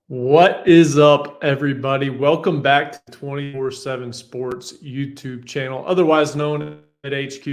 What is up, everybody? Welcome back to 247 Sports YouTube channel, otherwise known at HQ.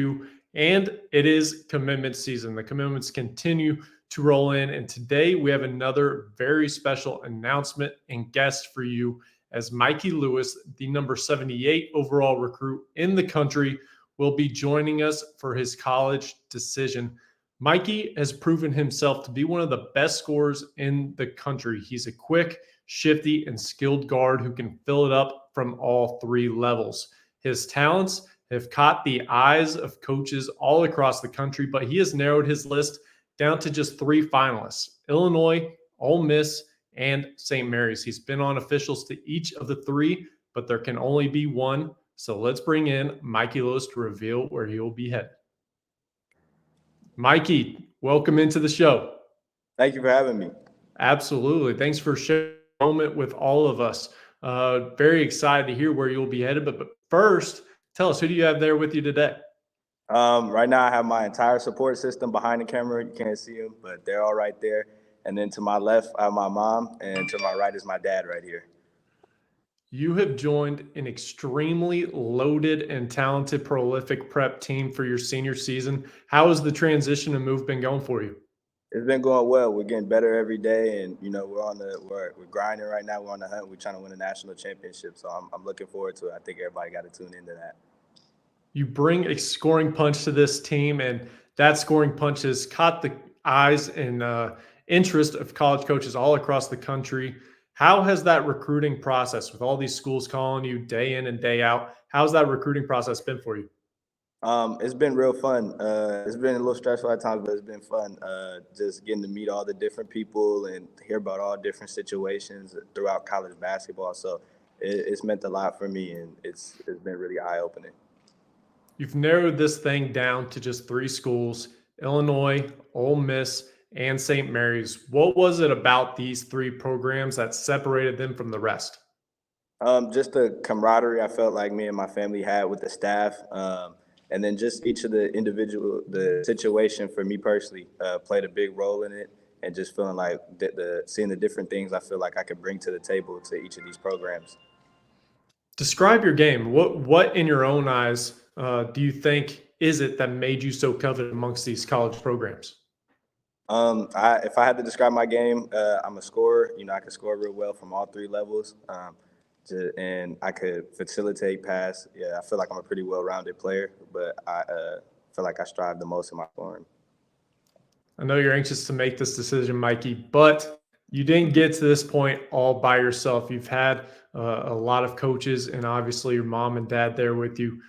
And it is commitment season. The commitments continue to roll in. And today we have another very special announcement and guest for you as Mikey Lewis, the number 78 overall recruit in the country, will be joining us for his college decision. Mikey has proven himself to be one of the best scorers in the country. He's a quick, shifty, and skilled guard who can fill it up from all three levels. His talents have caught the eyes of coaches all across the country, but he has narrowed his list down to just three finalists: Illinois, Ole Miss, and St. Mary's. He's been on officials to each of the three, but there can only be one. So let's bring in Mikey Lewis to reveal where he will be headed. Mikey, welcome into the show. Thank you for having me. Absolutely. Thanks for sharing a moment with all of us. Very excited to hear where you'll be headed. But first, tell us, who do you have there with you today? Right now, I have my entire support system behind the camera. You can't see them, but they're all right there. And then to my left, I have my mom, and to my right is my dad right here. You have joined an extremely loaded and talented, prolific prep team for your senior season. How has the transition and move been going for you? It's been going well. We're getting better every day, and we're grinding right now. We're on the hunt. We're trying to win a national championship, so I'm looking forward to it. I think everybody got to tune into that. You bring a scoring punch to this team, and that scoring punch has caught the eyes and interest of college coaches all across the country. How has that recruiting process, with all these schools calling you day in and day out, how's that recruiting process been for you? It's been real fun. It's been a little stressful at times, but it's been fun. Just getting to meet all the different people and hear about all different situations throughout college basketball. So it's meant a lot for me, and it's been really eye-opening. You've narrowed this thing down to just three schools: Illinois, Ole Miss, and St. Mary's. What was it about these three programs that separated them from the rest? Just the camaraderie I felt like me and my family had with the staff, and then just each of the situation for me personally played a big role in it, and just feeling like seeing the different things I feel like I could bring to the table to each of these programs. Describe your game. What in your own eyes do you think is it that made you so coveted amongst these college programs? If I had to describe my game, I'm a scorer. I can score real well from all three levels, and I could facilitate, pass. Yeah, I feel like I'm a pretty well-rounded player, but I feel like I strive the most in my form. I know you're anxious to make this decision, Mikey, but you didn't get to this point all by yourself. You've had a lot of coaches and obviously your mom and dad there with you,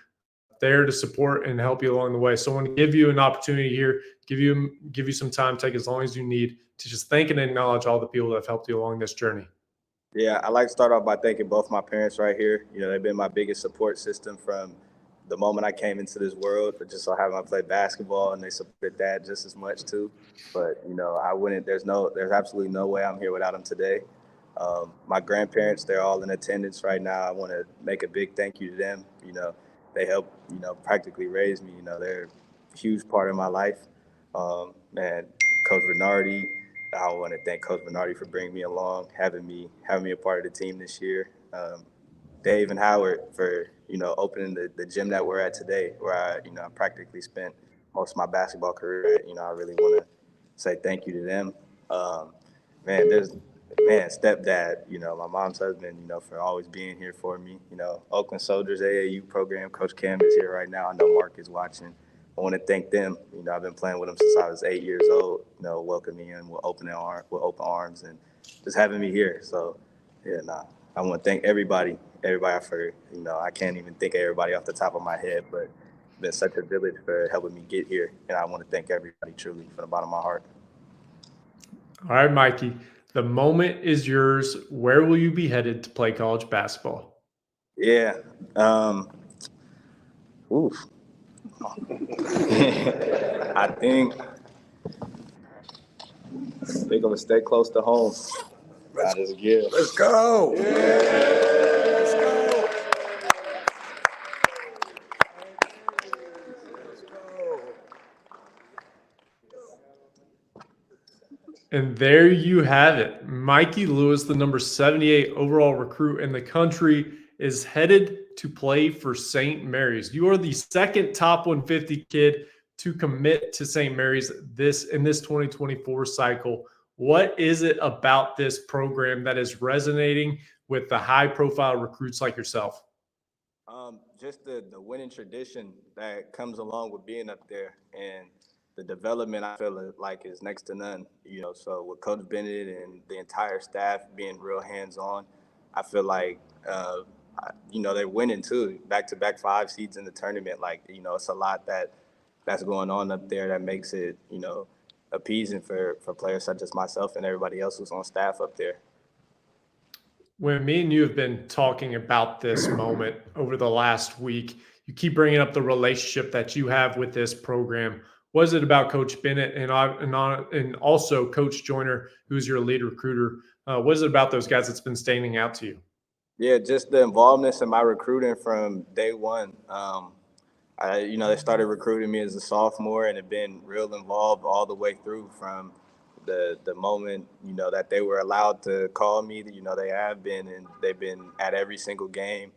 there to support and help you along the way. So I want to give you an opportunity here, give you some time, take as long as you need to just thank and acknowledge all the people that have helped you along this journey. Yeah, I like to start off by thanking both my parents right here. They've been my biggest support system from the moment I came into this world. But just so having I played basketball, and they supported that just as much too. But I wouldn't. There's absolutely no way I'm here without them today. My grandparents, they're all in attendance right now. I want to make a big thank you to them. They helped practically raise me. They're a huge part of my life. And Coach Bernardi, I want to thank Coach Bernardi for bringing me along, having me a part of the team this year. Dave and Howard for opening the gym that we're at today, where I practically spent most of my basketball career. I really want to say thank you to them. Stepdad, my mom's husband, for always being here for me. Oakland Soldiers AAU program, Coach Cam is here right now. I know Mark is watching. I want to thank them. I've been playing with them since I was 8 years old. Welcoming me in with open arms, and just having me here. So, I want to thank everybody for, I can't even think of everybody off the top of my head, but it's been such a village for helping me get here. And I want to thank everybody truly from the bottom of my heart. All right, Mikey, the moment is yours. Where will you be headed to play college basketball? Yeah. Oof. I think they're going to stay close to home. Let's go. Yeah. Let's go. And there you have it. Mikey Lewis, the number 78 overall recruit in the country, is headed to play for St. Mary's. You are the second top 150 kid to commit to St. Mary's in this 2024 cycle. What is it about this program that is resonating with the high-profile recruits like yourself? Just the winning tradition that comes along with being up there, and the development I feel like is next to none. So with Coach Bennett and the entire staff being real hands-on, I feel like they're winning too. Back-to-back 5 seeds in the tournament. It's a lot that's going on up there that makes it appeasing for players such as myself and everybody else who's on staff up there. When me and you have been talking about this moment over the last week, you keep bringing up the relationship that you have with this program. What is it about Coach Bennett and also Coach Joyner, who's your lead recruiter? What is it about those guys that's been standing out to you? Yeah, just the involvement in my recruiting from day one. They started recruiting me as a sophomore and have been real involved all the way through from the moment, that they were allowed to call me. They have been, and they've been at every single game,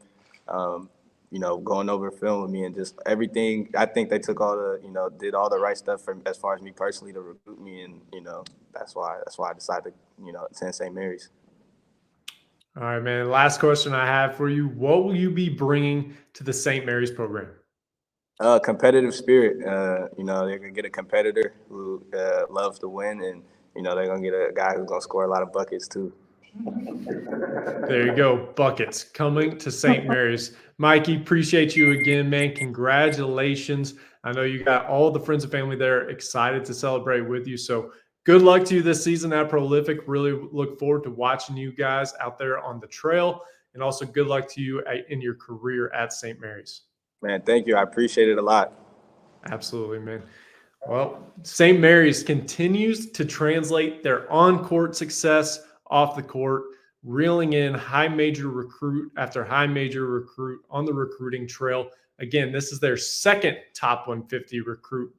going over film with me and just everything. I think they took did all the right stuff as far as me personally to recruit me. And, that's why I decided to attend St. Mary's. All right, man. Last question I have for you. What will you be bringing to the St. Mary's program? Competitive spirit. They're going to get a competitor who loves to win, and, they're going to get a guy who's going to score a lot of buckets too. There you go. Buckets coming to St. Mary's. Mikey, appreciate you again, man. Congratulations. I know you got all the friends and family there excited to celebrate with you. So good luck to you this season at Prolific. Really look forward to watching you guys out there on the trail, and also good luck to you in your career at St. Mary's. Man, thank you. I appreciate it a lot. Absolutely, man. Well, St. Mary's continues to translate their on-court success off the court, reeling in high major recruit after high major recruit on the recruiting trail. Again, this is their second top 150 recruit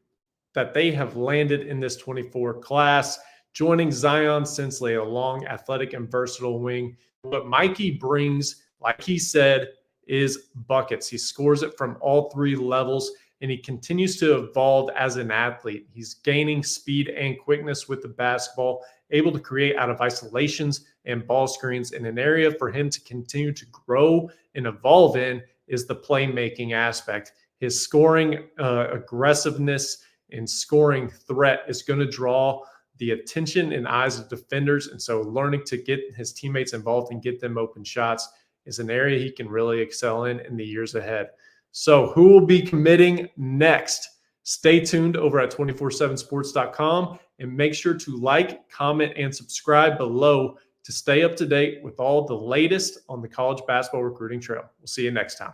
that they have landed in this 24 class, joining Zion Sensley, a long, athletic, and versatile wing. What Mikey brings, like he said, is buckets. He scores it from all 3 levels, and he continues to evolve as an athlete. He's gaining speed and quickness with the basketball, able to create out of isolations and ball screens. And an area for him to continue to grow and evolve in is the playmaking aspect. His scoring aggressiveness and scoring threat is going to draw the attention and eyes of defenders. And so learning to get his teammates involved and get them open shots is an area he can really excel in the years ahead. So who will be committing next? Stay tuned over at 247sports.com, and make sure to like, comment, and subscribe below to stay up to date with all the latest on the college basketball recruiting trail. We'll see you next time.